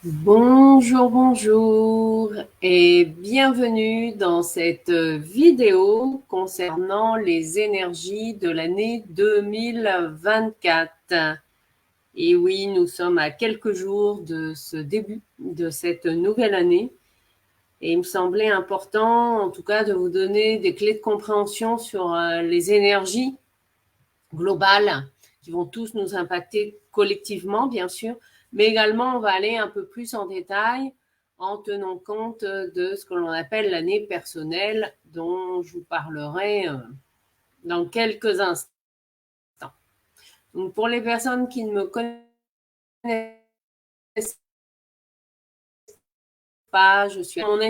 Bonjour, bonjour et bienvenue dans cette vidéo concernant les énergies de l'année 2024. Et oui, nous sommes à quelques jours de ce début de cette nouvelle année et il me semblait important en tout cas de vous donner des clés de compréhension sur les énergies globales qui vont tous nous impacter collectivement, bien sûr, mais également on va aller un peu plus en détail en tenant compte de ce que l'on appelle l'année personnelle, dont je vous parlerai dans quelques instants. Donc pour les personnes qui ne me connaissent pas, je suis mon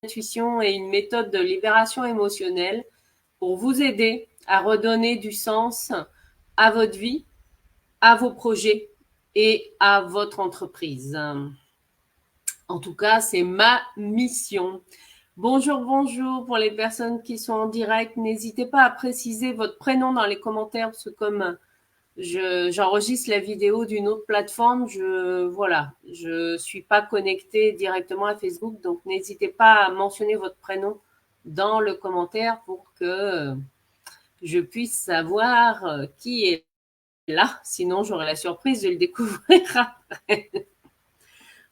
intuition et une méthode de libération émotionnelle pour vous aider à redonner du sens à votre vie, à vos projets et à votre entreprise. En tout cas, c'est ma mission. Bonjour, bonjour pour les personnes qui sont en direct. N'hésitez pas à préciser votre prénom dans les commentaires parce que comme j'enregistre la vidéo d'une autre plateforme, je suis pas connectée directement à Facebook, donc n'hésitez pas à mentionner votre prénom dans le commentaire pour que je puisse savoir qui est là. Sinon, j'aurai la surprise de le découvrir après.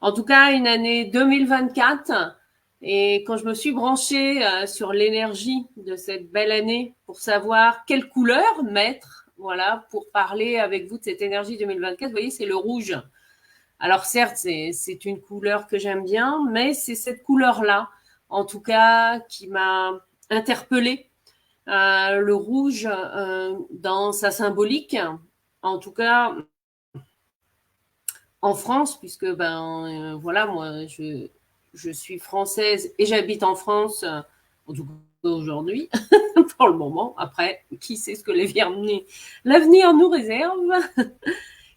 En tout cas, une année 2024. Et quand je me suis branchée sur l'énergie de cette belle année pour savoir quelle couleur mettre, voilà, pour parler avec vous de cette énergie 2024, vous voyez, c'est le rouge. Alors certes, c'est une couleur que j'aime bien, mais c'est cette couleur-là, en tout cas, qui m'a interpellée. Le rouge dans sa symbolique, en tout cas en France, puisque voilà, moi je suis française et j'habite en France, en tout cas aujourd'hui, pour le moment. Après, qui sait ce que l'avenir nous réserve.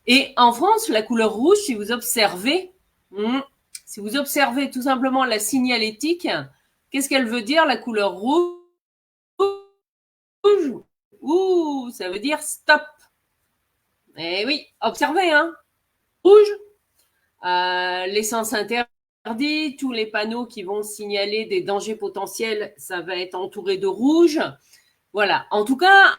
Et en France, la couleur rouge, si vous observez tout simplement la signalétique, qu'est-ce qu'elle veut dire, la couleur rouge? Ouh, ça veut dire stop. Eh oui, observez, hein. Rouge, l'essence interdite, tous les panneaux qui vont signaler des dangers potentiels, ça va être entouré de rouge. Voilà. En tout cas,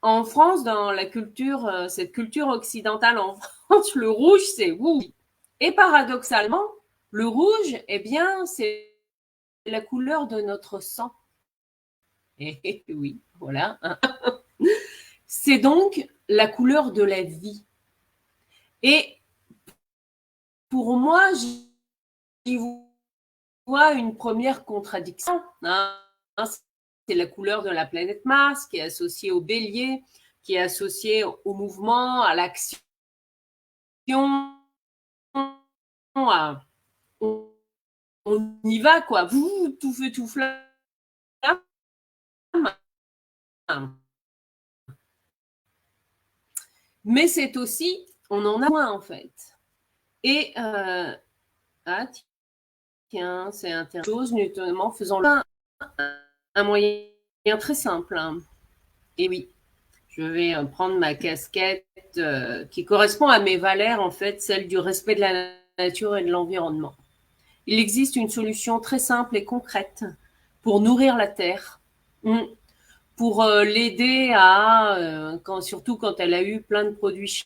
en France, dans la culture, cette culture occidentale en France, le rouge, c'est oui. Et paradoxalement, le rouge, eh bien, c'est la couleur de notre sang. Et oui, voilà. C'est donc la couleur de la vie. Et pour moi, j'y vois une première contradiction. Hein. C'est la couleur de la planète Mars qui est associée au bélier, qui est associée au mouvement, à l'action, à, on y va, quoi. Vous, tout feu, tout flamme. Mais c'est aussi, on en a moins, en fait. Et, tiens, c'est intéressant, notamment faisant un moyen très simple. Hein. Et oui, je vais prendre ma casquette qui correspond à mes valeurs, en fait, celle du respect de la nature et de l'environnement. Il existe une solution très simple et concrète pour nourrir la terre, pour l'aider à, surtout quand elle a eu plein de produits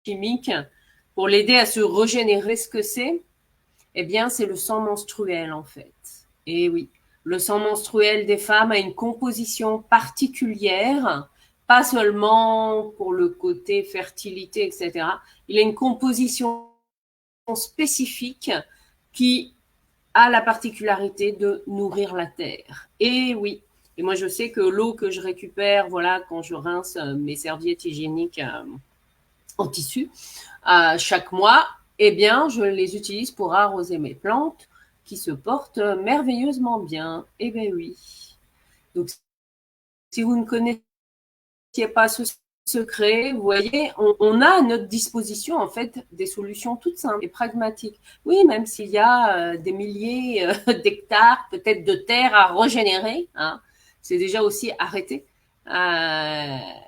chimiques, pour l'aider à se régénérer. Ce que c'est, eh bien, c'est le sang menstruel, en fait. Et oui, le sang menstruel des femmes a une composition particulière, pas seulement pour le côté fertilité, etc. Il a une composition spécifique qui a la particularité de nourrir la terre. Et oui, et moi je sais que l'eau que je récupère, voilà, quand je rince mes serviettes hygiéniques en tissu chaque mois, eh bien, je les utilise pour arroser mes plantes qui se portent merveilleusement bien. Eh bien oui. Donc, si vous ne connaissez pas ce secret, vous voyez, on a à notre disposition en fait des solutions toutes simples et pragmatiques. Oui, même s'il y a des milliers d'hectares peut-être de terre à régénérer, hein, c'est déjà aussi arrêter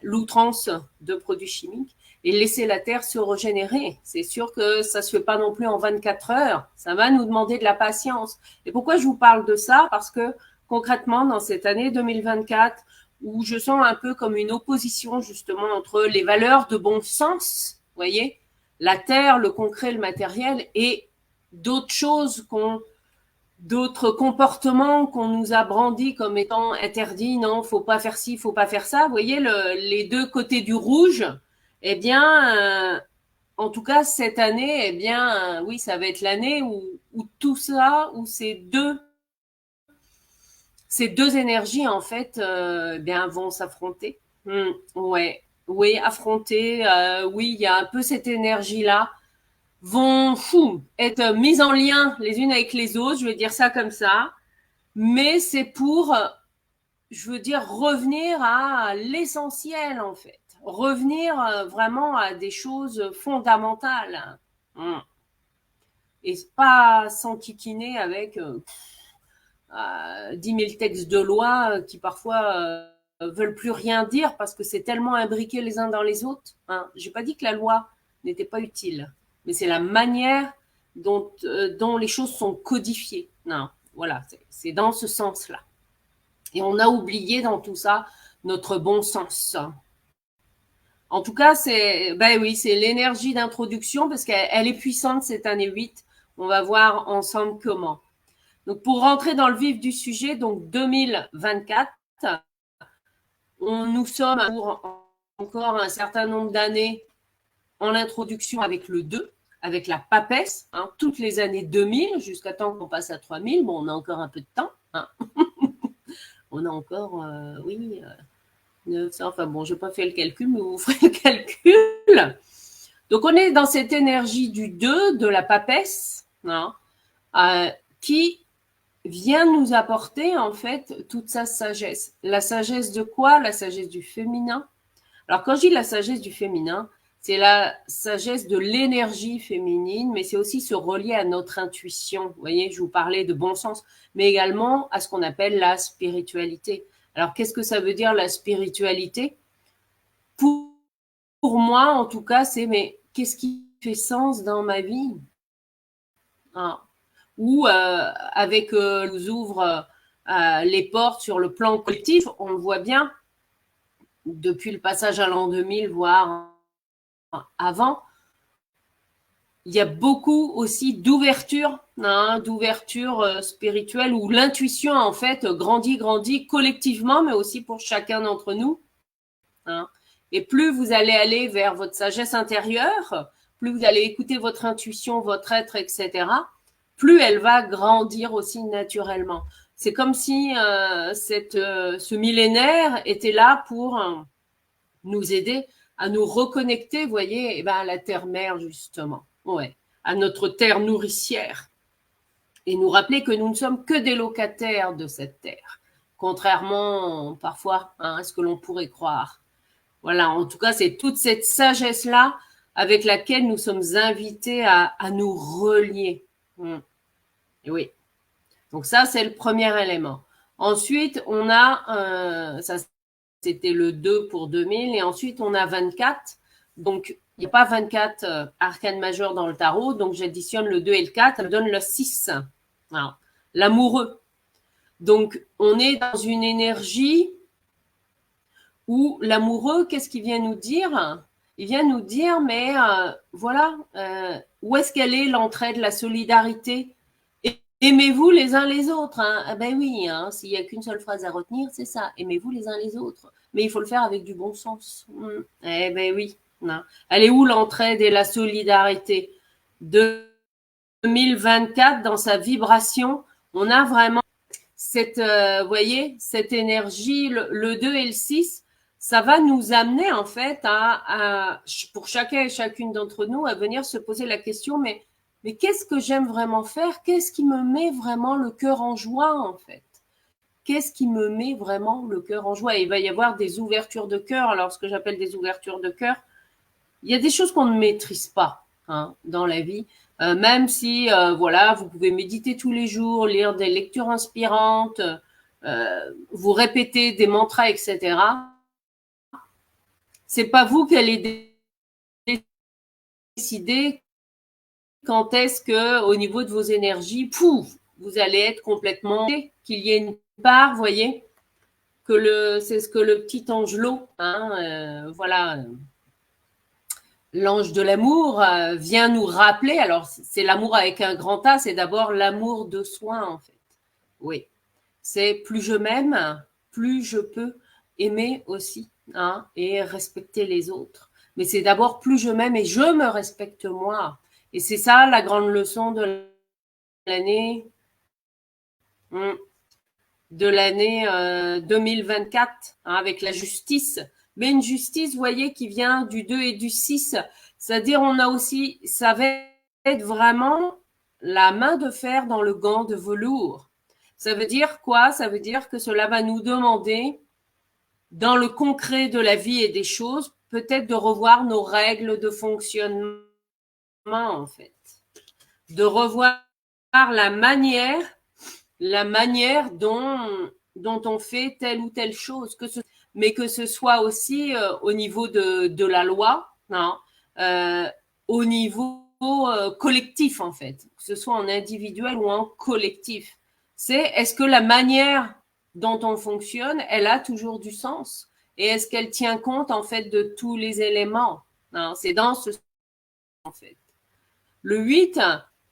l'outrance de produits chimiques. et laisser la Terre se régénérer. C'est sûr que ça se fait pas non plus en 24 heures. Ça va nous demander de la patience. Et pourquoi je vous parle de ça? Parce que concrètement, dans cette année 2024, où je sens un peu comme une opposition justement entre les valeurs de bon sens, vous voyez, la terre, le concret, le matériel, et d'autres choses d'autres comportements qu'on nous a brandis comme étant interdits, non, faut pas faire ci, faut pas faire ça. Vous voyez, les deux côtés du rouge, eh bien, en tout cas, cette année, eh bien, oui, ça va être l'année où tout ça, où ces deux énergies, en fait, eh bien, vont s'affronter. Ouais, oui, affronter. Oui, il y a un peu cette énergie-là vont être mises en lien les unes avec les autres. Je vais dire ça comme ça, mais c'est pour, je veux dire, revenir à l'essentiel en fait, revenir vraiment à des choses fondamentales. Et pas s'enquiquiner avec 10 000 textes de loi qui parfois veulent plus rien dire parce que c'est tellement imbriqué les uns dans les autres. J'ai pas dit que la loi n'était pas utile, mais c'est la manière dont les choses sont codifiées. Non, voilà, c'est dans ce sens-là. Et on a oublié dans tout ça notre bon sens. En tout cas, ben oui, c'est l'énergie d'introduction parce qu'elle est puissante cette année 8. On va voir ensemble comment. Donc, pour rentrer dans le vif du sujet, donc 2024, nous sommes pour encore un certain nombre d'années en introduction avec le 2, avec la papesse, toutes les années 2000, jusqu'à temps qu'on passe à 3000. Bon, on a encore un peu de temps. On a encore, oui, 900, enfin bon, je n'ai pas fait le calcul, mais vous ferez le calcul. Donc, on est dans cette énergie du 2, de la papesse, qui vient nous apporter en fait toute sa sagesse. La sagesse de quoi? La sagesse du féminin. Alors quand je dis la sagesse du féminin, c'est la sagesse de l'énergie féminine, mais c'est aussi se relier à notre intuition. Vous voyez, je vous parlais de bon sens, mais également à ce qu'on appelle la spiritualité. Alors qu'est-ce que ça veut dire la spiritualité? Pour moi, en tout cas, c'est mais qu'est-ce qui fait sens dans ma vie? Ou avec nous ouvre les portes sur le plan collectif, on le voit bien depuis le passage à l'an 2000, voire avant, il y a beaucoup aussi d'ouverture, d'ouverture spirituelle où l'intuition en fait grandit collectivement, mais aussi pour chacun d'entre nous. Et plus vous allez aller vers votre sagesse intérieure, plus vous allez écouter votre intuition, votre être, etc., plus elle va grandir aussi naturellement. C'est comme si ce millénaire était là pour nous aider à nous reconnecter, vous voyez, à la terre-mère, justement. Ouais, à notre terre nourricière. Et nous rappeler que nous ne sommes que des locataires de cette terre, contrairement parfois à ce que l'on pourrait croire. Voilà, en tout cas, c'est toute cette sagesse-là avec laquelle nous sommes invités à nous relier. Oui. Donc ça, c'est le premier élément. Ensuite, on a, ça c'était le 2 pour 2000, et ensuite on a 24. Donc, il n'y a pas 24 arcanes majeures dans le tarot, donc j'additionne le 2 et le 4, ça me donne le 6. Alors, l'amoureux. Donc, on est dans une énergie où l'amoureux, qu'est-ce qu'il vient nous dire? Il vient nous dire, mais voilà, où est-ce qu'elle est l'entraide, la solidarité? Aimez-vous les uns les autres. Ben oui, s'il n'y a qu'une seule phrase à retenir, c'est ça. Aimez-vous les uns les autres. Mais il faut le faire avec du bon sens. Eh ben oui. Elle est où l'entraide et la solidarité? 2024, dans sa vibration, on a vraiment cette, voyez, cette énergie, le 2 et le 6, ça va nous amener en fait pour chacun et chacune d'entre nous, à venir se poser la question, mais qu'est-ce que j'aime vraiment faire? Qu'est-ce qui me met vraiment le cœur en joie, en fait? Qu'est-ce qui me met vraiment le cœur en joie? Et il va y avoir des ouvertures de cœur. Alors, ce que j'appelle des ouvertures de cœur, il y a des choses qu'on ne maîtrise pas dans la vie. Même si, voilà, vous pouvez méditer tous les jours, lire des lectures inspirantes, vous répéter des mantras, etc. C'est pas vous qui allez décider quand est-ce que, au niveau de vos énergies, pouf, vous allez être complètement, qu'il y ait une part, vous voyez, que c'est ce que le petit Angelot, voilà, l'ange de l'amour vient nous rappeler. Alors, c'est l'amour avec un grand A, c'est d'abord l'amour de soi, en fait. Oui, c'est plus je m'aime, plus je peux aimer aussi, et respecter les autres. Mais c'est d'abord plus je m'aime et je me respecte moi. Et c'est ça la grande leçon de l'année de l'année 2024, avec la justice. Mais une justice, vous voyez, qui vient du 2 et du 6. C'est-à-dire, on a aussi, ça va être vraiment la main de fer dans le gant de velours. Ça veut dire quoi? Ça veut dire que cela va nous demander, dans le concret de la vie et des choses, peut-être de revoir nos règles de fonctionnement, en fait. De revoir la manière dont on fait telle ou telle chose, mais que ce soit aussi au niveau de la loi, au niveau collectif en fait, que ce soit en individuel ou en collectif. Est-ce que la manière dont on fonctionne, elle a toujours du sens? Et est-ce qu'elle tient compte en fait de tous les éléments? C'est dans ce sens en fait. Le 8,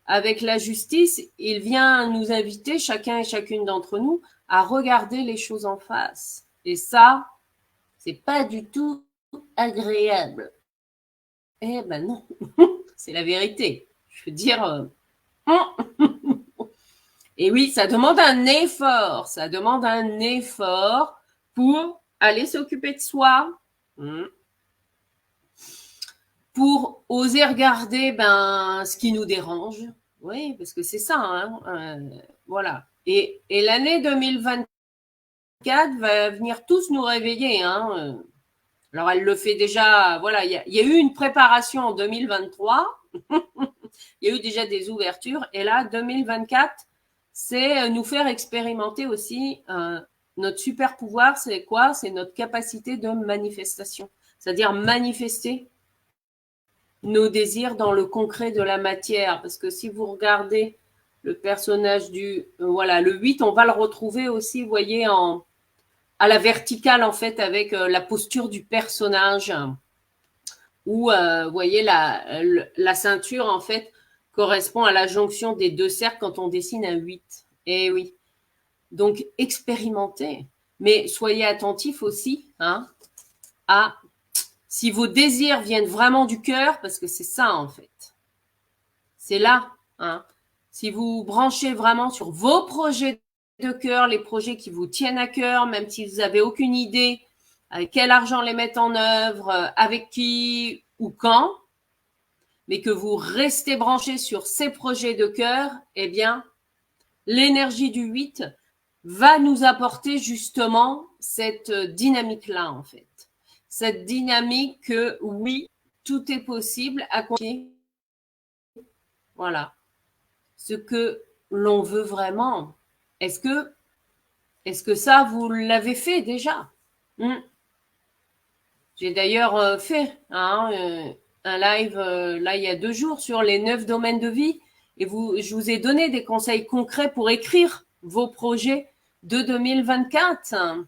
avec la justice, il vient nous inviter, chacun et chacune d'entre nous, à regarder les choses en face. Et ça, c'est pas du tout agréable. Eh ben non, c'est la vérité. Je veux dire, et oui, ça demande un effort. Ça demande un effort pour aller s'occuper de soi. Pour oser regarder ce qui nous dérange. Oui, parce que c'est ça. Voilà. Et l'année 2024 va venir tous nous réveiller. Alors, elle le fait déjà. Voilà, il y a eu une préparation en 2023. Il y a eu déjà des ouvertures. Et là, 2024, c'est nous faire expérimenter aussi notre super pouvoir. C'est quoi? C'est notre capacité de manifestation. C'est-à-dire manifester nos désirs dans le concret de la matière. Parce que si vous regardez le personnage le 8, on va le retrouver aussi, vous voyez, à la verticale, en fait, avec la posture du personnage. Où, vous voyez, la ceinture, en fait, correspond à la jonction des deux cercles quand on dessine un 8. Eh oui. Donc, expérimentez. Mais soyez attentifs aussi à si vos désirs viennent vraiment du cœur, parce que c'est ça en fait. C'est là. Si vous branchez vraiment sur vos projets de cœur, les projets qui vous tiennent à cœur, même si vous n'avez aucune idée avec quel argent les mettre en œuvre, avec qui ou quand, mais que vous restez branché sur ces projets de cœur, eh bien, l'énergie du 8 va nous apporter justement cette dynamique-là en fait. Cette dynamique que oui, tout est possible à accomplir. Voilà. Ce que l'on veut vraiment. Est-ce que ça, vous l'avez fait déjà? J'ai d'ailleurs fait un live là il y a 2 jours sur les 9 domaines de vie et je vous ai donné des conseils concrets pour écrire vos projets de 2024.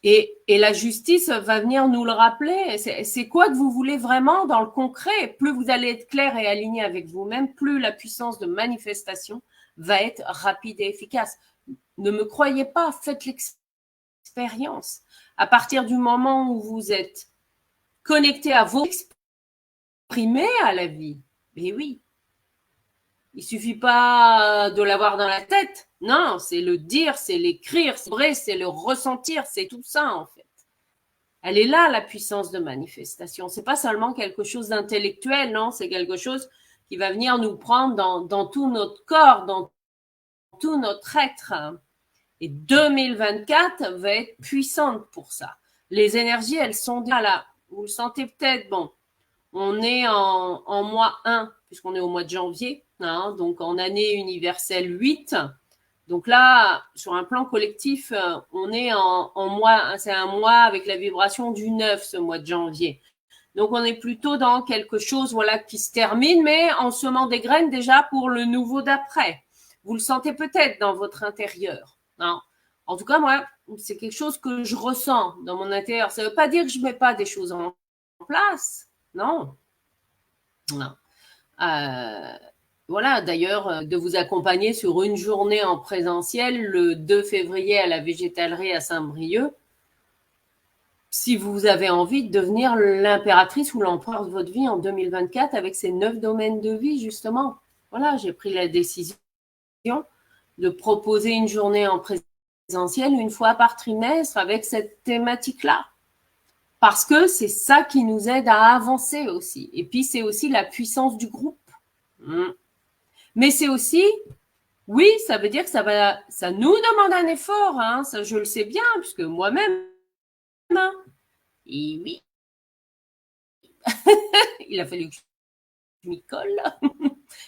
Et la justice va venir nous le rappeler. C'est quoi que vous voulez vraiment dans le concret? Plus vous allez être clair et aligné avec vous-même, plus la puissance de manifestation va être rapide et efficace. Ne me croyez pas, faites l'expérience. À partir du moment où vous êtes connecté à vous, exprimez à la vie. Mais oui. Il suffit pas de l'avoir dans la tête. Non, c'est le dire, c'est l'écrire, c'est vrai, c'est le ressentir, c'est tout ça en fait. Elle est là, la puissance de manifestation. C'est pas seulement quelque chose d'intellectuel, non, c'est quelque chose qui va venir nous prendre dans tout notre corps, dans tout notre être. Et 2024 va être puissante pour ça. Les énergies, elles sont déjà là. Vous le sentez peut-être, bon, on est en mois 1, puisqu'on est au mois de janvier, donc en année universelle 8. Donc là, sur un plan collectif, on est en mois, c'est un mois avec la vibration du 9, ce mois de janvier. Donc, on est plutôt dans quelque chose, voilà, qui se termine, mais en semant des graines déjà pour le nouveau d'après. Vous le sentez peut-être dans votre intérieur. Non. En tout cas, moi, c'est quelque chose que je ressens dans mon intérieur. Ça ne veut pas dire que je ne mets pas des choses en place. Non. Non. Voilà, d'ailleurs, de vous accompagner sur une journée en présentiel le 2 février à la végétalerie à Saint-Brieuc, si vous avez envie de devenir l'impératrice ou l'empereur de votre vie en 2024 avec ces 9 domaines de vie, justement. Voilà, j'ai pris la décision de proposer une journée en présentiel une fois par trimestre avec cette thématique-là. Parce que c'est ça qui nous aide à avancer aussi. Et puis, c'est aussi la puissance du groupe. Mais c'est aussi, oui, ça veut dire que ça nous demande un effort, hein, ça je le sais bien, puisque moi-même, hein, et oui, il a fallu que je m'y colle.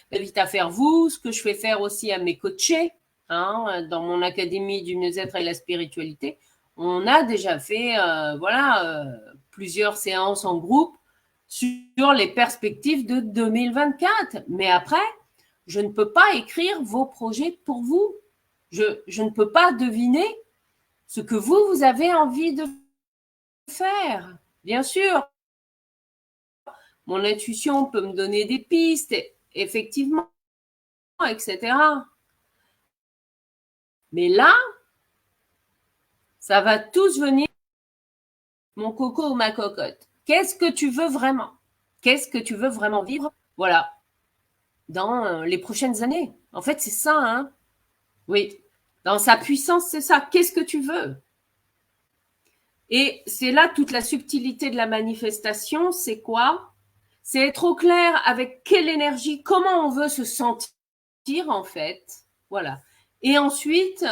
J'invite à faire vous, ce que je fais faire aussi à mes coachés, hein, dans mon académie du mieux-être et la spiritualité. On a déjà fait, plusieurs séances en groupe sur les perspectives de 2024. Mais après, je ne peux pas écrire vos projets pour vous. Je ne peux pas deviner ce que vous avez envie de faire. Bien sûr, mon intuition peut me donner des pistes, effectivement, etc. Mais là, ça va tous venir, mon coco ou ma cocotte. Qu'est-ce que tu veux vraiment? Qu'est-ce que tu veux vraiment vivre? Voilà, dans les prochaines années. En fait, c'est ça, hein. Oui, dans sa puissance, c'est ça. Qu'est-ce que tu veux? Et c'est là toute la subtilité de la manifestation, c'est quoi? C'est être au clair avec quelle énergie, comment on veut se sentir en fait. Voilà. Et ensuite,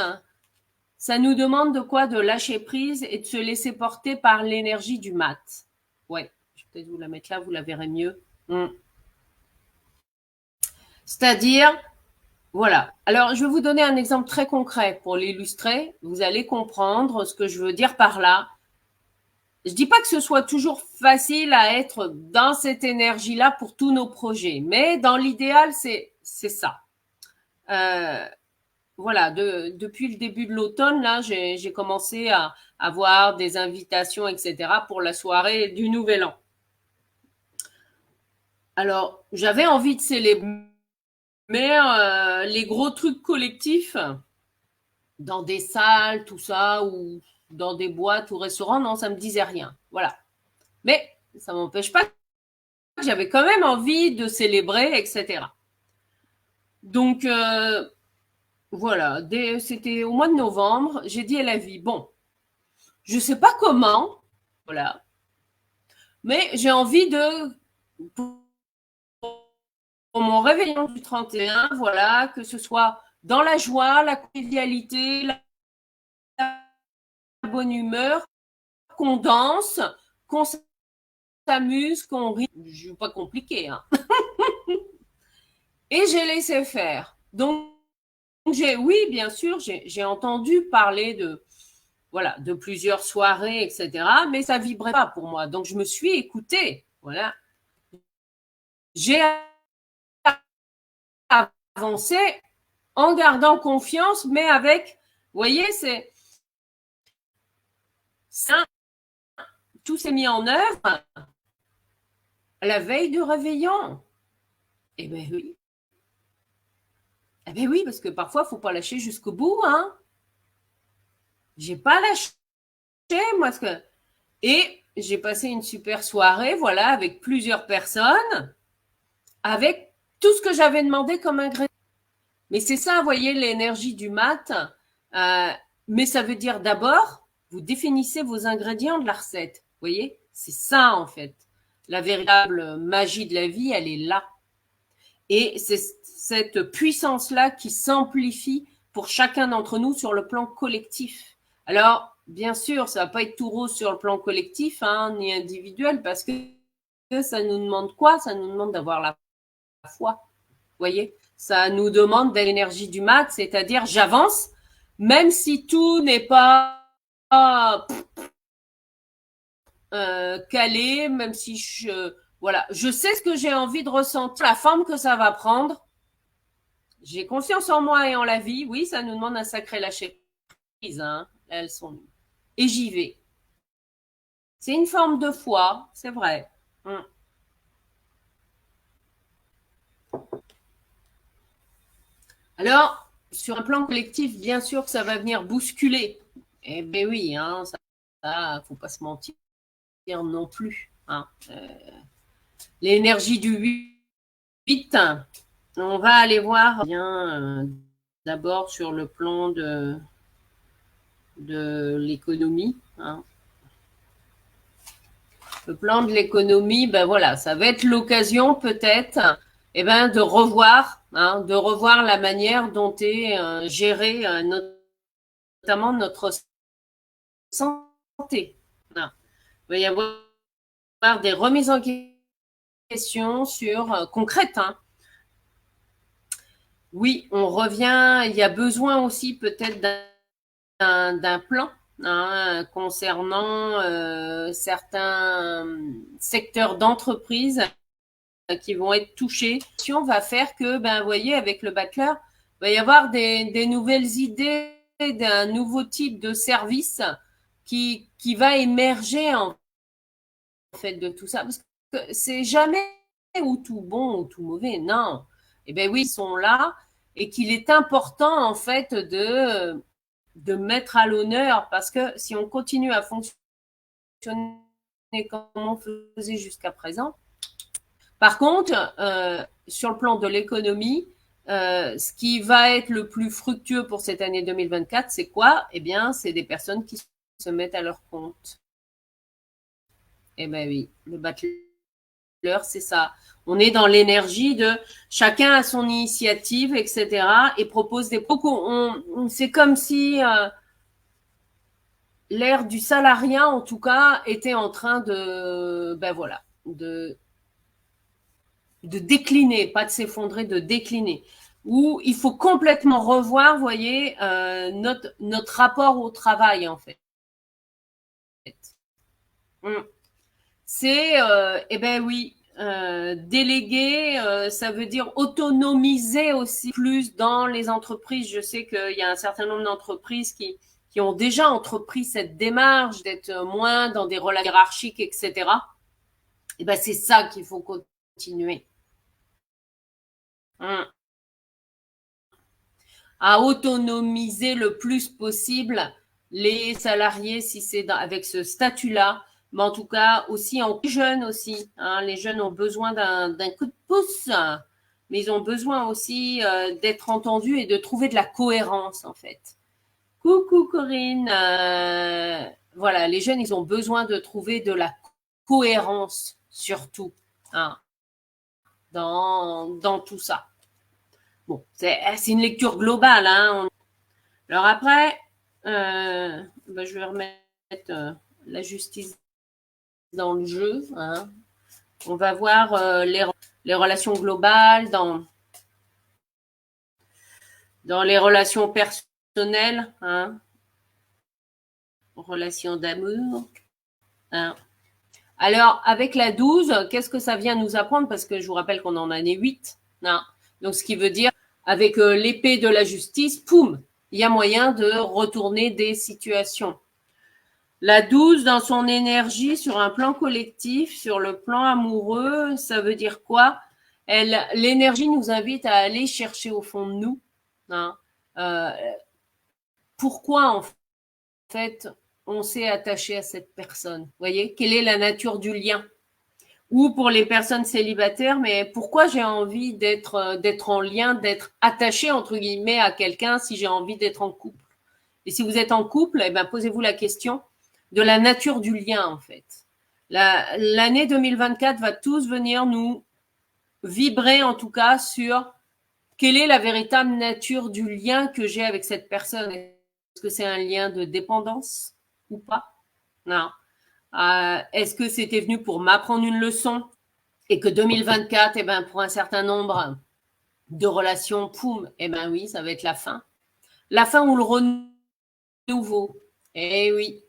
ça nous demande de quoi? De lâcher prise et de se laisser porter par l'énergie du mat. Ouais, je vais peut-être vous la mettre là, vous la verrez mieux. C'est-à-dire, voilà. Alors, je vais vous donner un exemple très concret pour l'illustrer. Vous allez comprendre ce que je veux dire par là. Je dis pas que ce soit toujours facile à être dans cette énergie-là pour tous nos projets, mais dans l'idéal, c'est ça. Voilà, depuis le début de l'automne, là, j'ai commencé à avoir des invitations, etc., pour la soirée du Nouvel An. Alors, j'avais envie de célébrer les gros trucs collectifs dans des salles, tout ça, ou dans des boîtes ou restaurants, non, ça me disait rien. Voilà. Mais ça m'empêche pas que j'avais quand même envie de célébrer, etc. Donc, voilà, c'était au mois de novembre, j'ai dit à la vie, bon, je sais pas comment, voilà, mais j'ai envie de, pour mon réveillon du 31, voilà, que ce soit dans la joie, la convivialité, la bonne humeur, qu'on danse, qu'on s'amuse, qu'on rit. Je suis pas compliqué, hein. Et j'ai laissé faire. Donc, oui, bien sûr, j'ai entendu parler de plusieurs soirées, etc. Mais ça vibrait pas pour moi. Donc, je me suis écoutée. Voilà. J'ai avancé en gardant confiance, mais avec, vous voyez, tout s'est mis en œuvre à la veille du réveillon. Eh bien oui. Eh bien oui, parce que parfois, il ne faut pas lâcher jusqu'au bout, hein. J'ai pas lâché, moi, et j'ai passé une super soirée, voilà, avec plusieurs personnes, avec tout ce que j'avais demandé comme ingrédient. Mais c'est ça, vous voyez, l'énergie du mat. Mais ça veut dire d'abord, vous définissez vos ingrédients de la recette. Vous voyez, c'est ça en fait. La véritable magie de la vie, elle est là. Et c'est cette puissance-là qui s'amplifie pour chacun d'entre nous sur le plan collectif. Alors, bien sûr, ça va pas être tout rose sur le plan collectif, hein, ni individuel, parce que ça nous demande quoi? Ça nous demande d'avoir la foi. Vous voyez, ça nous demande de l'énergie du mat, c'est-à-dire j'avance, même si tout n'est pas calée, même si voilà, je sais ce que j'ai envie de ressentir, la forme que ça va prendre. J'ai confiance en moi et en la vie. Oui, ça nous demande un sacré lâcher prise. Hein. Elles sont. Et j'y vais. C'est une forme de foi, c'est vrai. Alors, sur un plan collectif, bien sûr que ça va venir bousculer. Eh bien oui, hein, ça, faut pas se mentir non plus. Hein. L'énergie du 8, on va aller voir bien d'abord sur le plan de l'économie. Hein. Le plan de l'économie, ben voilà, ça va être l'occasion peut-être de revoir, de revoir la manière dont est gérée notamment notre santé. Voilà. Il va y avoir des remises en question sur concrètes. Hein. Oui, on revient, il y a besoin aussi peut-être d'un plan concernant certains secteurs d'entreprise qui vont être touchés. Si on va faire que, vous voyez, avec le Butler, il va y avoir des nouvelles idées d'un nouveau type de service qui va émerger en fait de tout ça. Parce que c'est jamais ou tout bon ou tout mauvais. Non. Eh bien oui, ils sont là et qu'il est important en fait de mettre à l'honneur parce que si on continue à fonctionner comme on faisait jusqu'à présent, par contre, sur le plan de l'économie, ce qui va être le plus fructueux pour cette année 2024, c'est quoi? Eh bien, c'est des personnes qui se mettent à leur compte. Eh bien oui, le Butler, c'est ça. On est dans l'énergie de chacun a son initiative, etc. et propose des propos. C'est comme si l'ère du salariat, en tout cas, était en train de décliner, pas de s'effondrer, de décliner. Où il faut complètement revoir, vous voyez, notre rapport au travail, en fait. C'est, eh ben oui, déléguer, ça veut dire autonomiser aussi plus dans les entreprises. Je sais qu'il y a un certain nombre d'entreprises qui ont déjà entrepris cette démarche d'être moins dans des relations hiérarchiques, etc. Et ben c'est ça qu'il faut continuer. À autonomiser le plus possible les salariés si c'est avec ce statut-là, mais en tout cas aussi en jeunes aussi. Hein, les jeunes ont besoin d'un coup de pouce, mais ils ont besoin aussi d'être entendus et de trouver de la cohérence en fait. Coucou Corinne, voilà, les jeunes ils ont besoin de trouver de la cohérence surtout hein, dans tout ça. Bon, c'est une lecture globale. Hein. Alors après, je vais remettre la justice dans le jeu. Hein. On va voir les relations globales dans les relations personnelles, hein. Relations d'amour. Hein. Alors, avec la 12, qu'est-ce que ça vient nous apprendre? Parce que je vous rappelle qu'on est en année 8. Hein. Donc, ce qui veut dire, avec l'épée de la justice, poum, il y a moyen de retourner des situations. La 12, dans son énergie, sur un plan collectif, sur le plan amoureux, ça veut dire quoi? L'énergie nous invite à aller chercher au fond de nous. Hein, pourquoi, en fait, on s'est attaché à cette personne? Vous voyez? Quelle est la nature du lien? Ou pour les personnes célibataires, mais pourquoi j'ai envie d'être en lien, d'être attaché, entre guillemets, à quelqu'un si j'ai envie d'être en couple? Et si vous êtes en couple, posez-vous la question de la nature du lien, en fait. L'année 2024 va tous venir nous vibrer, en tout cas, sur quelle est la véritable nature du lien que j'ai avec cette personne. Est-ce que c'est un lien de dépendance ou pas? Non. Est-ce que c'était venu pour m'apprendre une leçon et que 2024, pour un certain nombre de relations, poum, oui, ça va être la fin. La fin ou le renouveau. Eh oui.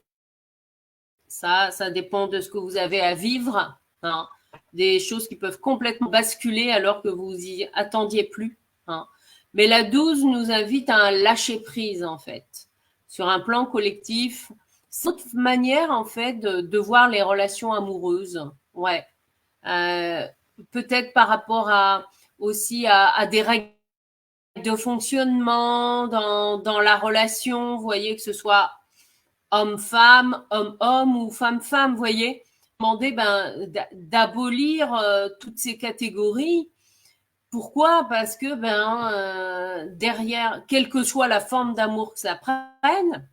Ça dépend de ce que vous avez à vivre. Hein. Des choses qui peuvent complètement basculer alors que vous y attendiez plus. Hein. Mais la 12 nous invite à un lâcher-prise, en fait, sur un plan collectif. C'est une autre manière, en fait, de voir les relations amoureuses. Ouais. Peut-être par rapport aussi à des règles de fonctionnement dans la relation, vous voyez, que ce soit homme-femme, homme-homme ou femme-femme, vous voyez. Demander d'abolir toutes ces catégories. Pourquoi? Parce que derrière, quelle que soit la forme d'amour que ça prenne,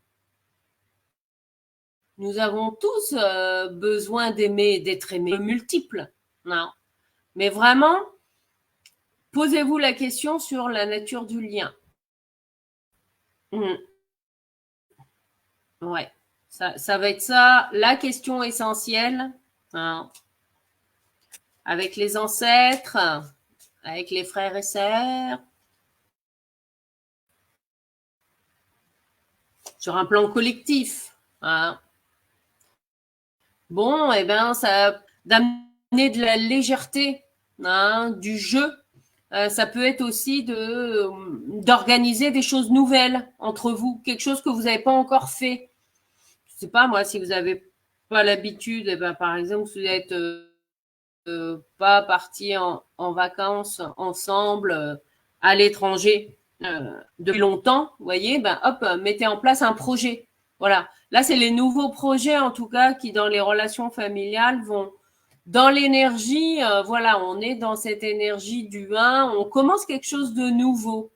nous avons tous besoin d'aimer et d'être aimés multiples. Non. Mais vraiment, posez-vous la question sur la nature du lien. Ouais, ça va être ça, la question essentielle, hein, avec les ancêtres, avec les frères et sœurs, sur un plan collectif. Hein. Bon, eh ben, ça d'amener de la légèreté, hein, du jeu. Ça peut être aussi d'organiser des choses nouvelles entre vous, quelque chose que vous n'avez pas encore fait. Je sais pas moi, si vous n'avez pas l'habitude, eh ben, par exemple, si vous êtes pas partis en vacances ensemble à l'étranger depuis longtemps, vous voyez, hop, mettez en place un projet. Voilà. Là, c'est les nouveaux projets, en tout cas, qui, dans les relations familiales, vont dans l'énergie. Voilà, on est dans cette énergie du 1. On commence quelque chose de nouveau.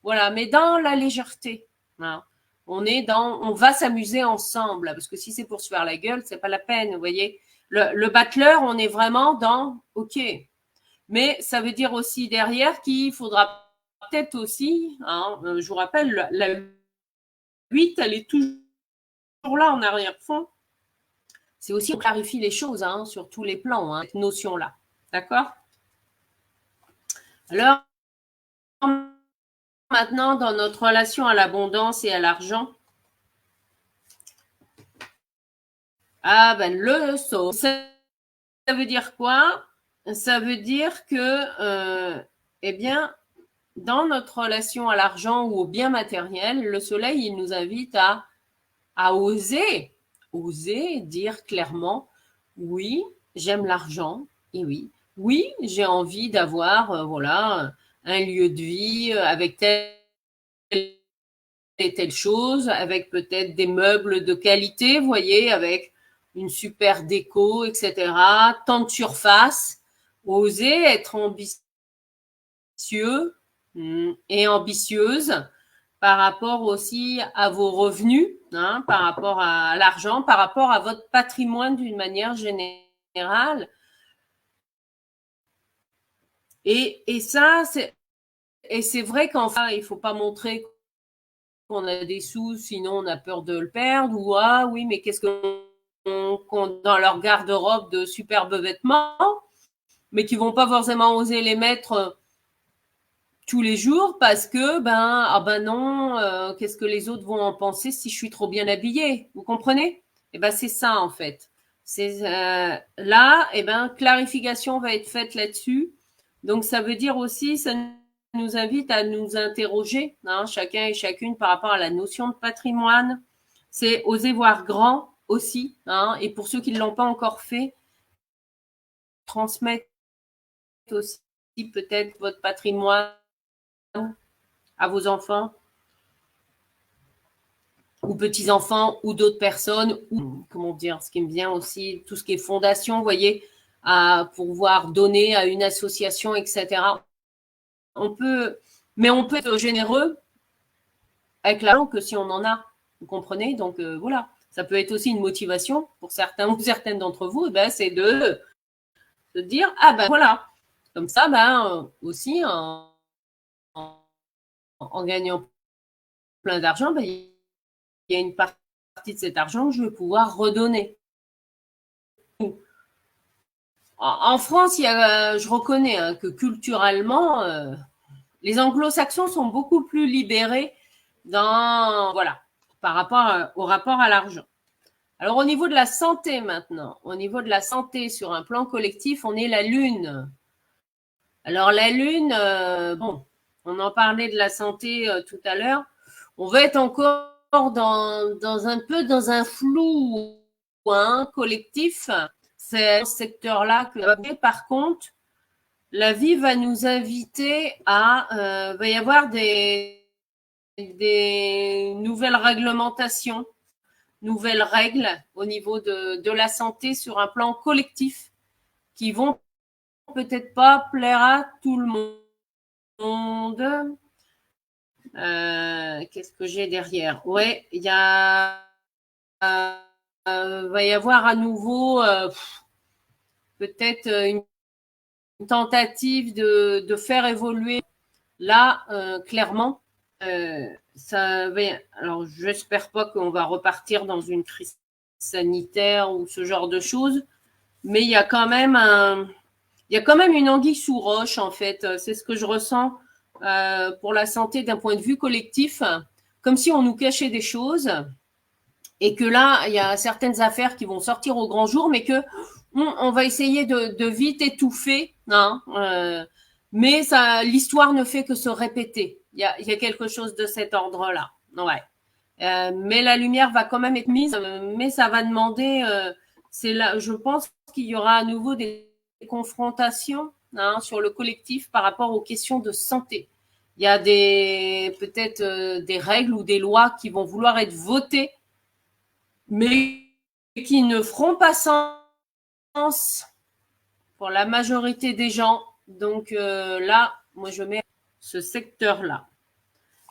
Voilà, mais dans la légèreté. Voilà. On va s'amuser ensemble. Parce que si c'est pour se faire la gueule, c'est pas la peine, vous voyez. Le battleur, on est vraiment dans OK. Mais ça veut dire aussi derrière qu'il faudra peut-être aussi, hein, je vous rappelle, la 8, elle est toujours là en arrière-fond. C'est aussi on clarifie les choses hein, sur tous les plans, hein, cette notion-là. D'accord? Alors, maintenant, dans notre relation à l'abondance et à l'argent, le saut. Ça veut dire quoi? Ça veut dire que, eh bien, dans notre relation à l'argent ou au bien matériel, le soleil, il nous invite à oser dire clairement, oui, j'aime l'argent, et oui, j'ai envie d'avoir, voilà, un lieu de vie avec telle et telle chose, avec peut-être des meubles de qualité, vous voyez, avec une super déco, etc., tant de surface, oser être ambitieux et ambitieuse par rapport aussi à vos revenus, hein, par rapport à l'argent, par rapport à votre patrimoine d'une manière générale. Et ça, c'est vrai qu'enfin, il ne faut pas montrer qu'on a des sous, sinon on a peur de le perdre, ou ah oui, mais qu'est-ce qu'on dans leur garde-robe de superbes vêtements, mais qui vont pas forcément oser les mettre tous les jours parce que non, qu'est-ce que les autres vont en penser si je suis trop bien habillée, vous comprenez? C'est ça en fait. C'est là, clarification va être faite là-dessus. Donc ça veut dire aussi, ça nous invite à nous interroger, hein, chacun et chacune par rapport à la notion de patrimoine. C'est oser voir grand aussi, hein, et pour ceux qui ne l'ont pas encore fait, transmettre aussi peut-être votre patrimoine à vos enfants ou petits-enfants ou d'autres personnes, ou comment dire, ce qui me vient aussi, tout ce qui est fondation, vous voyez, à pouvoir donner à une association, etc. Mais on peut être généreux avec l'argent que si on en a, vous comprenez? Donc voilà, ça peut être aussi une motivation pour certains ou certaines d'entre vous, c'est de dire voilà, comme ça, aussi en gagnant plein d'argent, il y a une partie de cet argent que je vais pouvoir redonner. En France, je reconnais hein, que culturellement, les anglo-saxons sont beaucoup plus libérés par rapport au rapport à l'argent. Alors, au niveau de la santé maintenant, au niveau de la santé sur un plan collectif, on est la Lune. Alors, la Lune, bon, on en parlait de la santé tout à l'heure. On va être encore dans un peu dans un flou collectif. C'est ce secteur-là que, par contre, la vie va nous inviter à, va y avoir des nouvelles réglementations, nouvelles règles au niveau de la santé sur un plan collectif qui vont peut-être pas plaire à tout le monde. Qu'est-ce que j'ai derrière? Ouais, il y a va y avoir à nouveau peut-être une tentative de faire évoluer. Là, clairement, ça va. Alors, j'espère pas qu'on va repartir dans une crise sanitaire ou ce genre de choses, mais il y a quand même une anguille sous roche en fait. C'est ce que je ressens pour la santé d'un point de vue collectif, comme si on nous cachait des choses et que là, il y a certaines affaires qui vont sortir au grand jour, mais que on va essayer de vite étouffer, hein, mais ça, l'histoire ne fait que se répéter. Il y a quelque chose de cet ordre-là. Ouais. Mais la lumière va quand même être mise, mais ça va demander. C'est là, je pense qu'il y aura à nouveau des confrontations hein, sur le collectif par rapport aux questions de santé. Il y a peut-être des règles ou des lois qui vont vouloir être votées mais qui ne feront pas sens pour la majorité des gens. Donc là, moi, je mets ce secteur-là.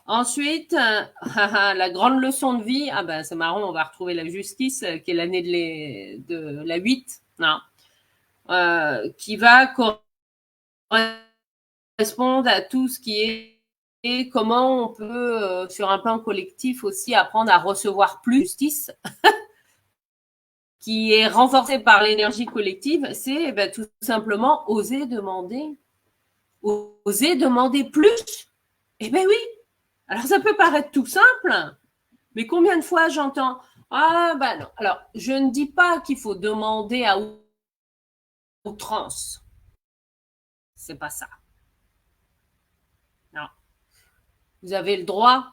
Ensuite, la grande leçon de vie, ah ben c'est marrant, on va retrouver la justice, qui est l'année de la 8, non, qui va correspondre à tout ce qui est et comment on peut, sur un plan collectif aussi, apprendre à recevoir plus de justice qui est renforcé par l'énergie collective, c'est ben, tout simplement oser demander plus. Eh ben oui. Alors ça peut paraître tout simple, mais combien de fois j'entends ah ben non. Alors je ne dis pas qu'il faut demander à outrance, c'est pas ça. Non. Vous avez le droit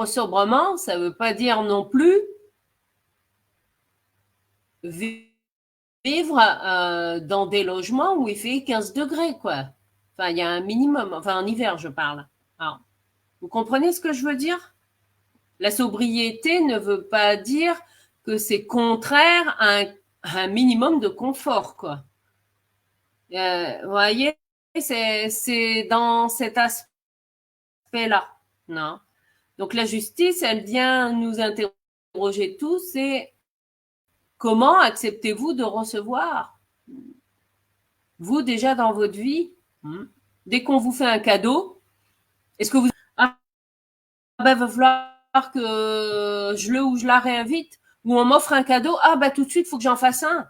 sobrement, ça ne veut pas dire non plus vivre dans des logements où il fait 15 degrés, quoi. Enfin, il y a un minimum, enfin en hiver, je parle. Alors, vous comprenez ce que je veux dire? La sobriété ne veut pas dire que c'est contraire à un minimum de confort, quoi. Vous voyez, c'est dans cet aspect-là. Non. Donc la justice, elle vient nous interroger tous, c'est comment acceptez-vous de recevoir? Vous, déjà dans votre vie, dès qu'on vous fait un cadeau, est-ce que vous... Ah, ben, va falloir que je le ou je la réinvite, ou on m'offre un cadeau, ah, bah, tout de suite, il faut que j'en fasse un.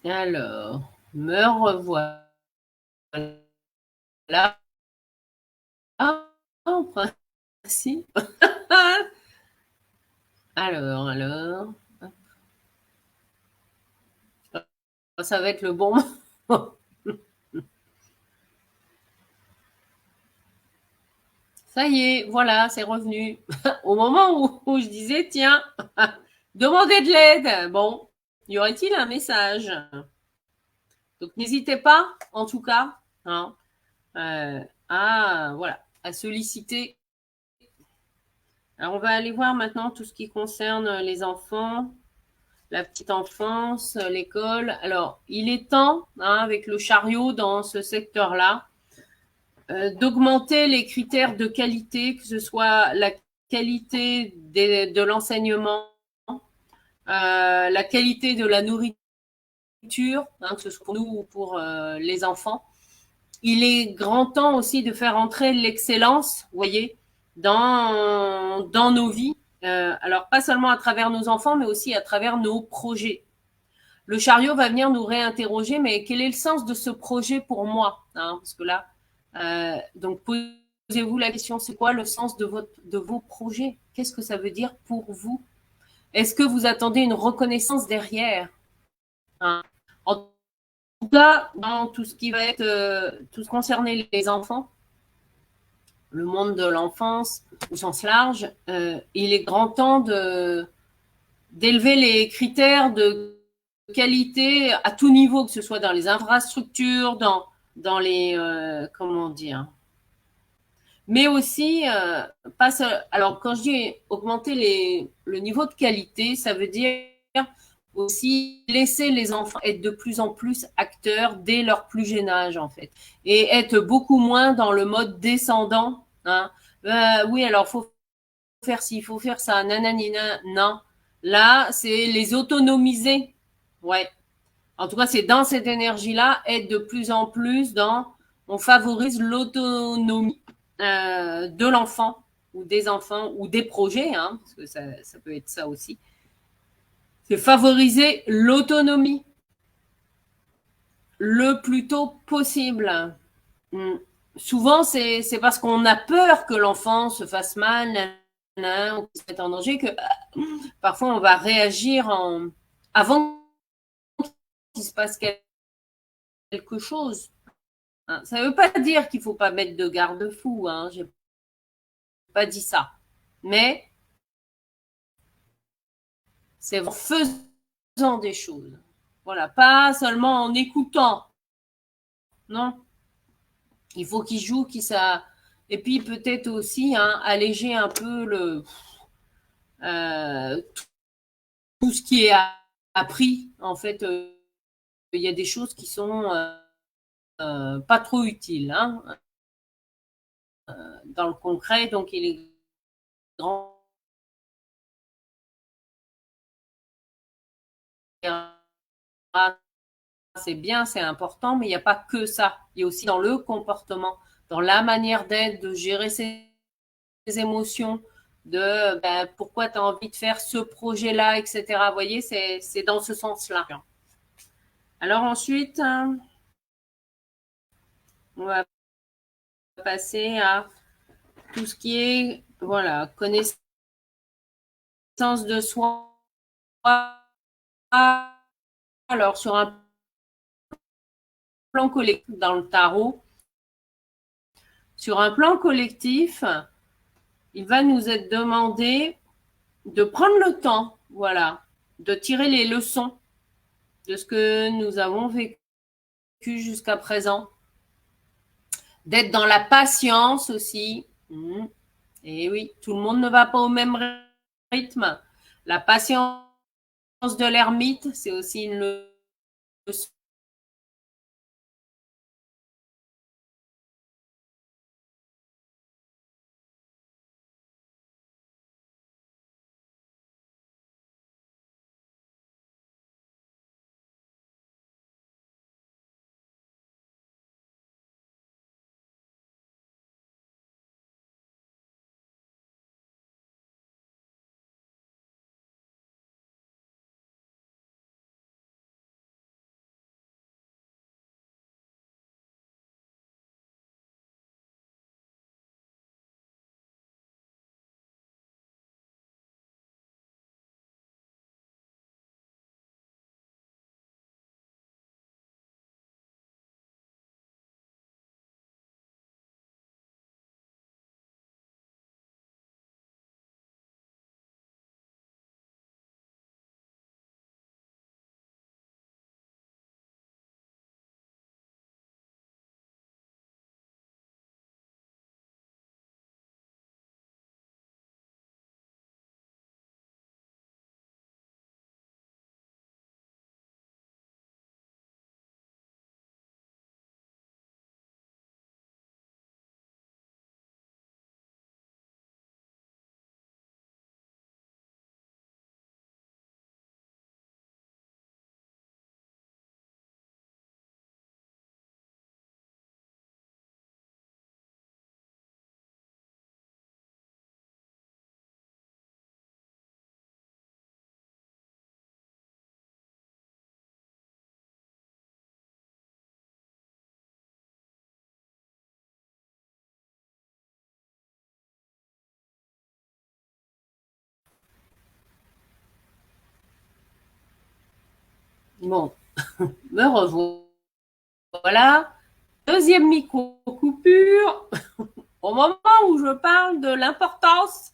Alors, me revoilà. merci. Alors. Ça va être le bon moment. Ça y est, voilà, c'est revenu. Au moment où je disais, tiens, demandez de l'aide. Bon, y aurait-il un message? Donc n'hésitez pas, en tout cas, hein, voilà, à solliciter. Alors on va aller voir maintenant tout ce qui concerne les enfants, la petite enfance, l'école. Alors il est temps, hein, avec le chariot dans ce secteur-là, d'augmenter les critères de qualité, que ce soit la qualité de l'enseignement, la qualité de la nourriture, hein, que ce soit pour nous ou pour les enfants. Il est grand temps aussi de faire entrer l'excellence, vous voyez, dans nos vies. Alors, pas seulement à travers nos enfants, mais aussi à travers nos projets. Le chariot va venir nous réinterroger, mais quel est le sens de ce projet pour moi, hein? Parce que là, donc posez-vous la question, c'est quoi le sens de vos projets? Qu'est-ce que ça veut dire pour vous? Est-ce que vous attendez une reconnaissance derrière, hein? En tout cas, dans tout ce qui va être, tout ce concerner les enfants, le monde de l'enfance au sens large, il est grand temps d'élever les critères de qualité à tout niveau, que ce soit dans les infrastructures, dans les comment dire, mais aussi pas seul. Alors quand je dis augmenter le niveau de qualité, ça veut dire aussi laisser les enfants être de plus en plus acteurs dès leur plus jeune âge en fait, et être beaucoup moins dans le mode descendant, hein. Oui, alors faut faire ci, il faut faire ça, nananina, non. Là, c'est les autonomiser. Ouais. En tout cas, c'est dans cette énergie-là, être de plus en plus on favorise l'autonomie de l'enfant ou des enfants ou des projets, hein, parce que ça peut être ça aussi. C'est favoriser l'autonomie le plus tôt possible. Souvent, c'est parce qu'on a peur que l'enfant se fasse mal, ou qu'il se mette en danger, que parfois on va réagir avant qu'il se passe quelque chose. Hein. Ça ne veut pas dire qu'il ne faut pas mettre de garde-fou, hein, je n'ai pas dit ça. Mais c'est en faisant des choses. Voilà, pas seulement en écoutant. Non, il faut qu'il joue, qu'il ça. Et puis peut-être aussi, hein, alléger un peu euh, tout ce qui est appris. En fait, il y a des choses qui sont pas trop utiles, hein, dans le concret. Donc il est grand. C'est bien, c'est important, mais il n'y a pas que ça. Il y a aussi dans le comportement, dans la manière d'être, de gérer ses émotions, de pourquoi tu as envie de faire ce projet-là, etc. Vous voyez, c'est dans ce sens-là. Alors ensuite, on va passer à tout ce qui est voilà, connaissance de soi. Alors, sur un plan collectif dans le tarot, sur un plan collectif, il va nous être demandé de prendre le temps, voilà, de tirer les leçons de ce que nous avons vécu jusqu'à présent, d'être dans la patience aussi. Et oui, tout le monde ne va pas au même rythme. La patience de l'ermite, c'est aussi une leçon Bon, me revoilà. Deuxième micro-coupure. Au moment où je parle de l'importance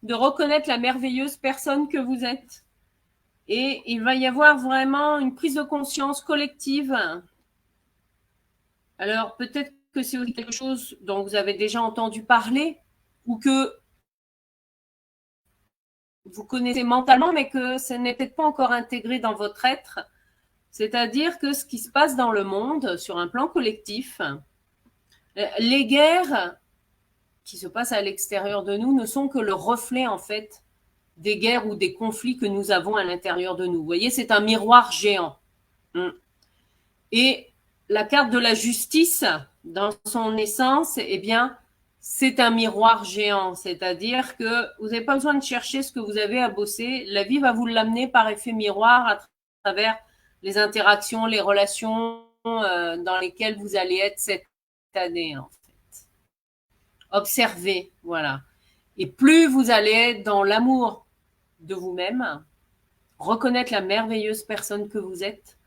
de reconnaître la merveilleuse personne que vous êtes. Et il va y avoir vraiment une prise de conscience collective. Alors peut-être que c'est aussi quelque chose dont vous avez déjà entendu parler ou que vous connaissez mentalement, mais que ce n'est peut-être pas encore intégré dans votre être. C'est-à-dire que ce qui se passe dans le monde sur un plan collectif, les guerres qui se passent à l'extérieur de nous ne sont que le reflet en fait des guerres ou des conflits que nous avons à l'intérieur de nous. Vous voyez, c'est un miroir géant. Et la carte de la justice, dans son essence, eh bien, c'est un miroir géant. C'est-à-dire que vous n'avez pas besoin de chercher ce que vous avez à bosser. La vie va vous l'amener par effet miroir à travers les interactions, les relations dans lesquelles vous allez être cette année, en fait. Observez, voilà. Et plus vous allez être dans l'amour de vous-même, reconnaître la merveilleuse personne que vous êtes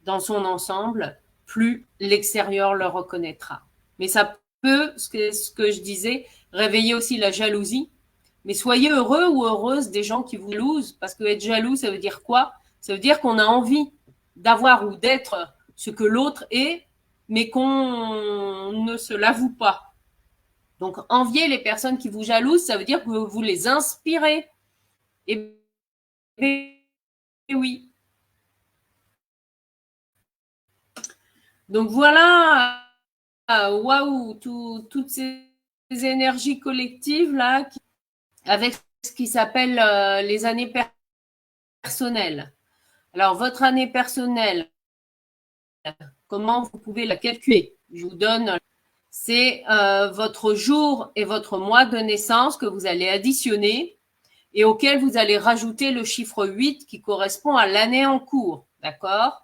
dans son ensemble, plus l'extérieur le reconnaîtra. Mais ça peut, ce que je disais, réveiller aussi la jalousie. Mais soyez heureux ou heureuse des gens qui vous jalousent, parce que être jaloux, ça veut dire quoi? Ça veut dire qu'on a envie d'avoir ou d'être ce que l'autre est, mais qu'on ne se l'avoue pas. Donc, envier les personnes qui vous jalousent, ça veut dire que vous les inspirez. Et oui. Donc voilà, waouh, toutes ces énergies collectives là, avec ce qui s'appelle les années personnelles. Alors votre année personnelle, comment vous pouvez la calculer? Je vous donne, c'est votre jour et votre mois de naissance que vous allez additionner et auquel vous allez rajouter le chiffre 8 qui correspond à l'année en cours. D'accord?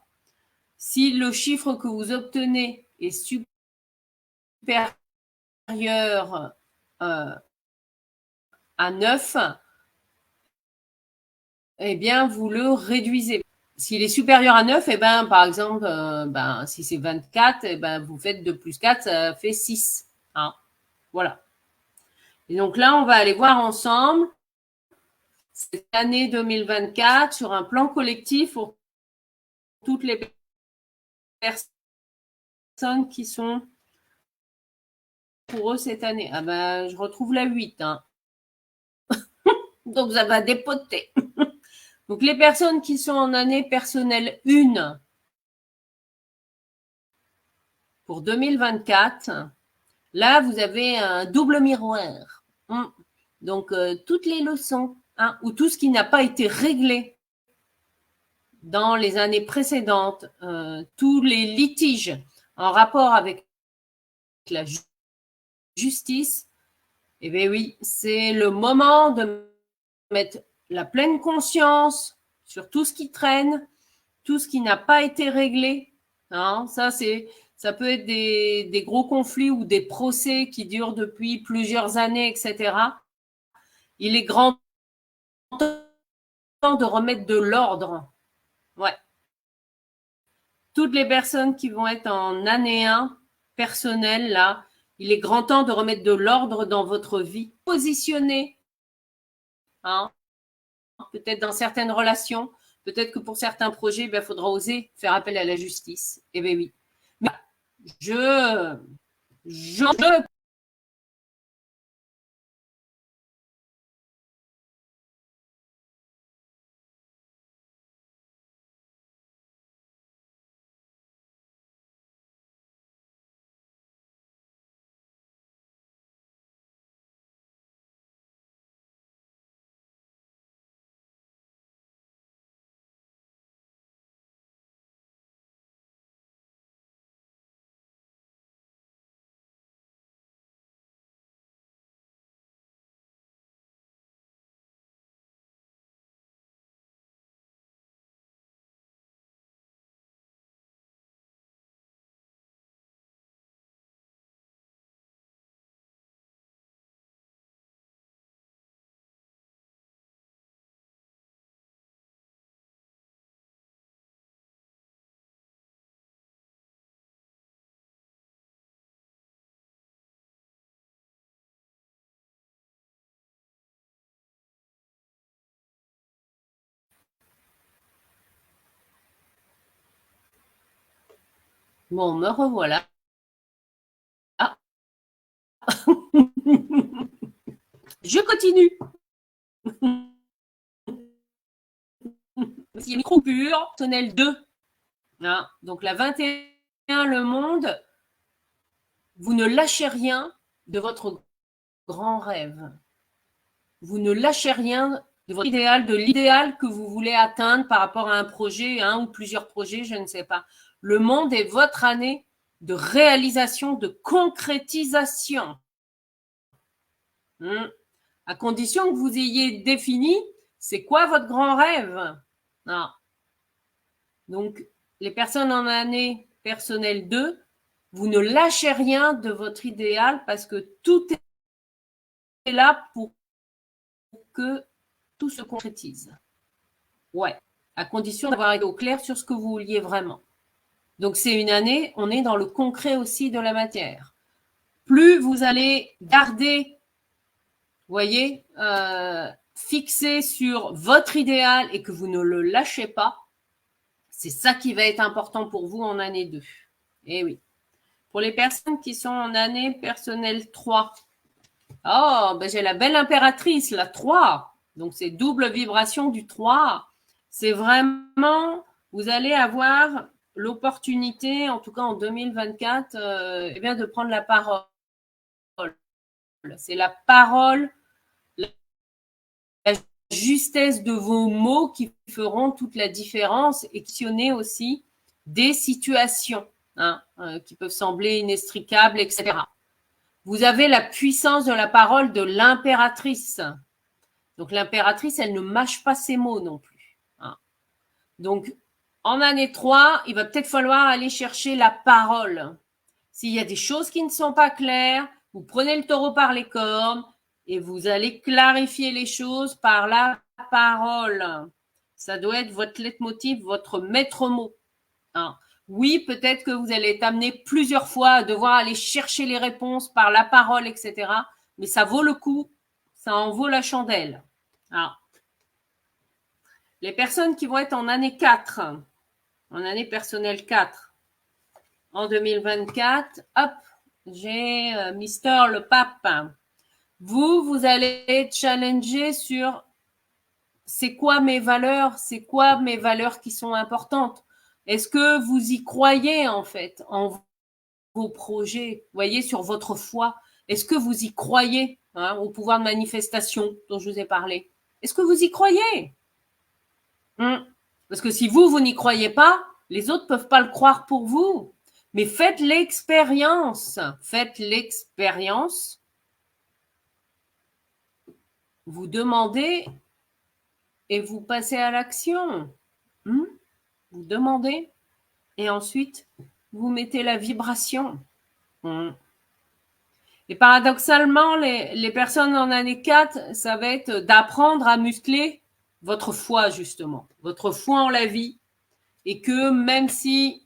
Si le chiffre que vous obtenez est supérieur euh, à 9, eh bien, vous le réduisez. S'il est supérieur à 9, eh ben, par exemple, si c'est 24, eh ben, vous faites 2 plus 4, ça fait 6. Hein. Voilà. Et donc là, on va aller voir ensemble cette année 2024 sur un plan collectif pour toutes les personnes qui sont pour eux cette année. Ah ben, je retrouve la 8. Hein. Donc, ça va dépoter. Donc, les personnes qui sont en année personnelle 1 pour 2024, là, vous avez un double miroir. Donc, toutes les leçons ou tout ce qui n'a pas été réglé dans les années précédentes, tous les litiges en rapport avec la justice, eh bien oui, c'est le moment de mettre la pleine conscience sur tout ce qui traîne, tout ce qui n'a pas été réglé. Hein, ça peut être des gros conflits ou des procès qui durent depuis plusieurs années, etc. Il est grand temps de remettre de l'ordre. Ouais. Toutes les personnes qui vont être en année 1 personnelle, là, il est grand temps de remettre de l'ordre dans votre vie. Positionner, hein, peut-être dans certaines relations, peut-être que pour certains projets, il faudra oser faire appel à la justice. Eh bien oui. Mais je Bon, me revoilà. Ah. Je continue. Il y a micro pur, personnel 2. Hein, donc la 21, le monde, vous ne lâchez rien de votre grand rêve. Vous ne lâchez rien de votre idéal, de l'idéal que vous voulez atteindre par rapport à un projet, un ou plusieurs projets, je ne sais pas. Le monde est votre année de réalisation, de concrétisation. À condition que vous ayez défini c'est quoi votre grand rêve. Non. Donc, les personnes en année personnelle 2, vous ne lâchez rien de votre idéal parce que tout est là pour que tout se concrétise. Ouais, à condition d'avoir été au clair sur ce que vous vouliez vraiment. Donc, c'est une année, on est dans le concret aussi de la matière. Plus vous allez garder, vous voyez, fixé sur votre idéal et que vous ne le lâchez pas, c'est ça qui va être important pour vous en année 2. Eh oui. Pour les personnes qui sont en année personnelle 3, oh, ben j'ai la belle impératrice, la 3. Donc, c'est double vibration du 3. C'est vraiment, vous allez avoir l'opportunité, en tout cas en 2024, eh bien, de prendre la parole. C'est la parole, la justesse de vos mots qui feront toute la différence et questionner aussi des situations qui peuvent sembler inextricables, etc. Vous avez la puissance de la parole de l'impératrice. Donc l'impératrice, elle ne mâche pas ses mots non plus. Donc en année 3, il va peut-être falloir aller chercher la parole. S'il y a des choses qui ne sont pas claires, vous prenez le taureau par les cornes et vous allez clarifier les choses par la parole. Ça doit être votre leitmotiv, votre maître mot. Oui, peut-être que vous allez être amené plusieurs fois à devoir aller chercher les réponses par la parole, etc. Mais ça vaut le coup, ça en vaut la chandelle. Les personnes qui vont être en année 4, en année personnelle 4, en 2024, hop, j'ai Mister le Pape. Vous allez être challengé sur c'est quoi mes valeurs qui sont importantes. Est-ce que vous y croyez en fait, en vos projets, vous voyez, sur votre foi? Est-ce que vous y croyez au pouvoir de manifestation dont je vous ai parlé? Est-ce que vous y croyez? Parce que si vous n'y croyez pas, les autres ne peuvent pas le croire pour vous. Mais faites l'expérience. Faites l'expérience. Vous demandez et vous passez à l'action. Vous demandez et ensuite, vous mettez la vibration. Et paradoxalement, les personnes en année 4, ça va être d'apprendre à muscler votre foi, justement. Votre foi en la vie. Et que même si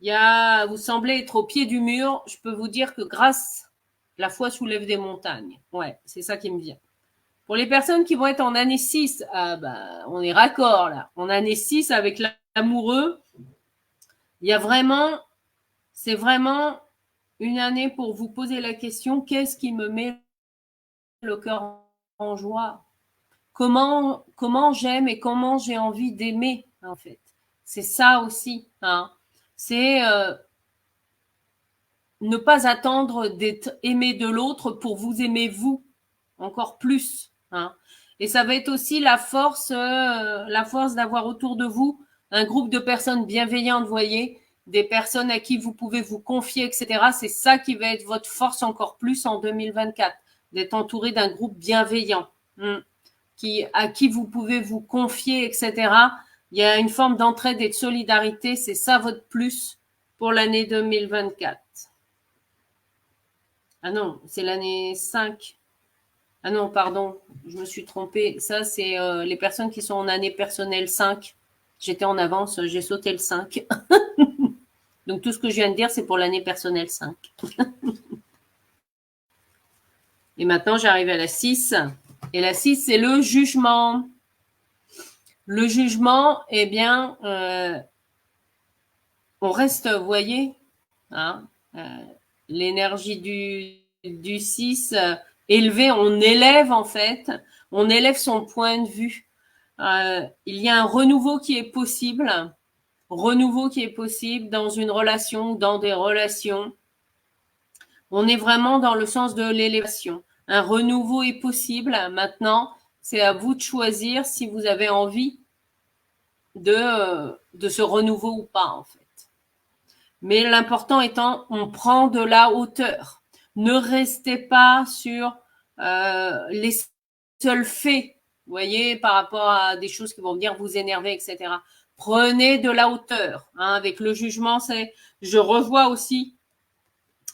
vous semblez être au pied du mur, je peux vous dire que grâce, la foi soulève des montagnes. Ouais, c'est ça qui me vient. Pour les personnes qui vont être en année 6, on est raccord là. En année 6 avec l'amoureux, il y a vraiment, c'est vraiment une année pour vous poser la question, qu'est-ce qui me met le cœur en joie? Comment j'aime et comment j'ai envie d'aimer, en fait. C'est ça aussi. C'est ne pas attendre d'être aimé de l'autre pour vous aimer vous encore plus. Et ça va être aussi la force d'avoir autour de vous un groupe de personnes bienveillantes, vous voyez, des personnes à qui vous pouvez vous confier, etc. C'est ça qui va être votre force encore plus en 2024, d'être entouré d'un groupe bienveillant, à qui vous pouvez vous confier, etc. Il y a une forme d'entraide et de solidarité, c'est ça votre plus pour l'année 2024. Ah non, c'est l'année 5. Ah non, pardon, je me suis trompée. Ça, c'est les personnes qui sont en année personnelle 5. J'étais en avance, j'ai sauté le 5. Donc tout ce que je viens de dire, c'est pour l'année personnelle 5. Et maintenant, j'arrive à la 6. Et la 6, c'est le jugement. Le jugement, eh bien, on reste, vous voyez, hein, l'énergie du 6 élevée, on élève en fait, on élève son point de vue. Il y a un renouveau qui est possible dans une relation, dans des relations. On est vraiment dans le sens de l'élévation. Un renouveau est possible. Maintenant, c'est à vous de choisir si vous avez envie de ce renouveau ou pas, en fait. Mais l'important étant, on prend de la hauteur. Ne restez pas sur les seuls faits, vous voyez, par rapport à des choses qui vont venir vous énerver, etc. Prenez de la hauteur. Hein, avec le jugement, je revois aussi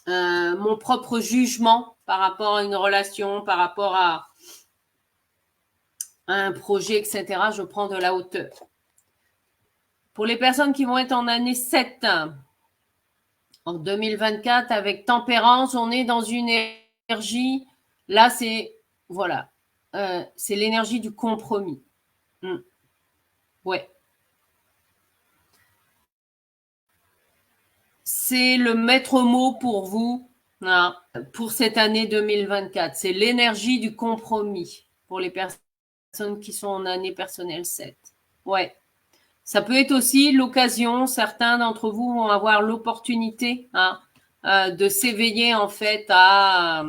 mon propre jugement par rapport à une relation, par rapport à un projet, etc. Je prends de la hauteur. Pour les personnes qui vont être en année 7, en 2024, avec tempérance, on est dans une énergie, là c'est, voilà, c'est l'énergie du compromis. Ouais. C'est le maître mot pour vous, hein, pour cette année 2024. C'est l'énergie du compromis pour les personnes qui sont en année personnelle 7. Ouais. Ça peut être aussi l'occasion, certains d'entre vous vont avoir l'opportunité de s'éveiller en fait à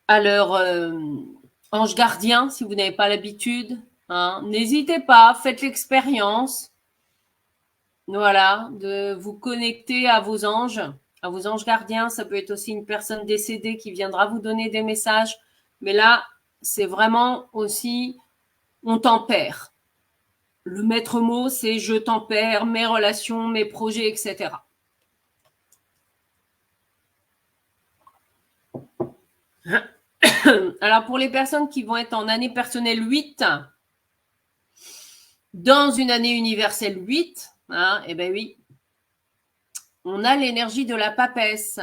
leur ange gardien si vous n'avez pas l'habitude. Hein. N'hésitez pas, faites l'expérience. Voilà, de vous connecter à vos anges gardiens. Ça peut être aussi une personne décédée qui viendra vous donner des messages. Mais là, c'est vraiment aussi, on tempère. Le maître mot, c'est je tempère mes relations, mes projets, etc. Alors, pour les personnes qui vont être en année personnelle 8, dans une année universelle 8, eh ben oui, on a l'énergie de la papesse.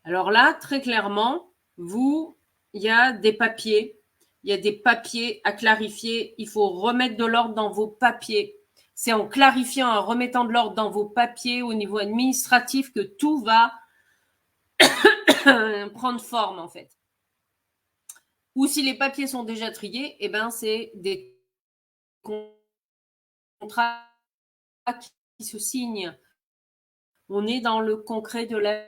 Alors là, très clairement, il y a des papiers. Il y a des papiers à clarifier. Il faut remettre de l'ordre dans vos papiers. C'est en clarifiant, en remettant de l'ordre dans vos papiers au niveau administratif que tout va prendre forme, en fait. Ou si les papiers sont déjà triés, eh ben, c'est des contrats qui se signent. On est dans le concret de la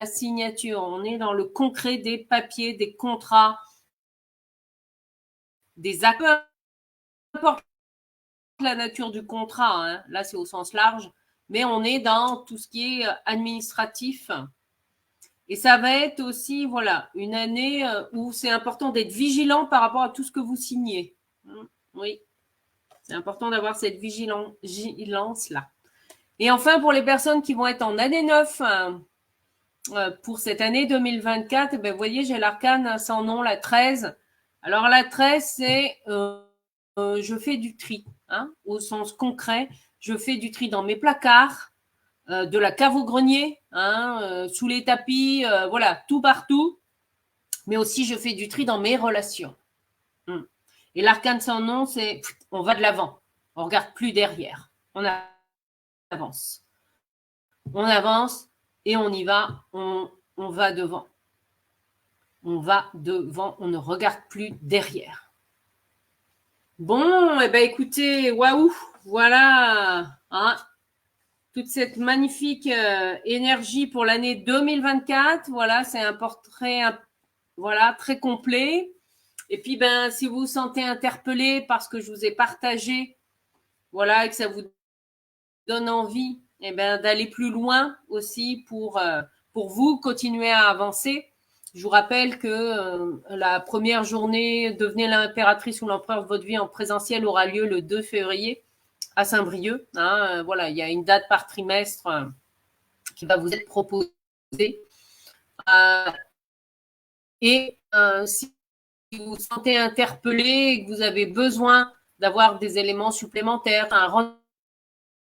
signature. On est dans le concret des papiers, des contrats, des accords, peu importe la nature du contrat, hein. Là c'est au sens large, mais on est dans tout ce qui est administratif. Et ça va être aussi, voilà, une année où c'est important d'être vigilant par rapport à tout ce que vous signez. Oui, c'est important d'avoir cette vigilance-là. Et enfin, pour les personnes qui vont être en année 9, pour cette année 2024, ben, vous voyez, j'ai l'arcane sans nom, la 13. Alors, la 13, c'est je fais du tri, au sens concret. Je fais du tri dans mes placards, de la cave au grenier, sous les tapis, voilà, tout partout. Mais aussi, je fais du tri dans mes relations. Et l'arcane sans nom, c'est on va de l'avant. On regarde plus derrière. On avance. On avance et on y va. On va devant. On va devant. On ne regarde plus derrière. Bon, eh ben écoutez, waouh, voilà, toute cette magnifique énergie pour l'année 2024. Voilà, c'est un portrait, voilà, très complet. Et puis, ben, si vous vous sentez interpellé parce que je vous ai partagé, voilà, et que ça vous donne envie, eh ben, d'aller plus loin aussi pour vous continuer à avancer. Je vous rappelle que la première journée Devenez l'impératrice ou l'empereur de votre vie en présentiel aura lieu le 2 février à Saint-Brieuc. Voilà, il y a une date par trimestre qui va vous être proposée. Et si vous vous sentez interpellé et que vous avez besoin d'avoir des éléments supplémentaires, un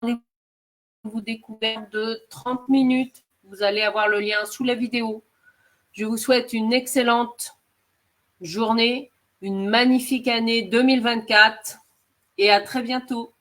rendez-vous découverte de 30 minutes, vous allez avoir le lien sous la vidéo. Je vous souhaite une excellente journée, une magnifique année 2024 et à très bientôt.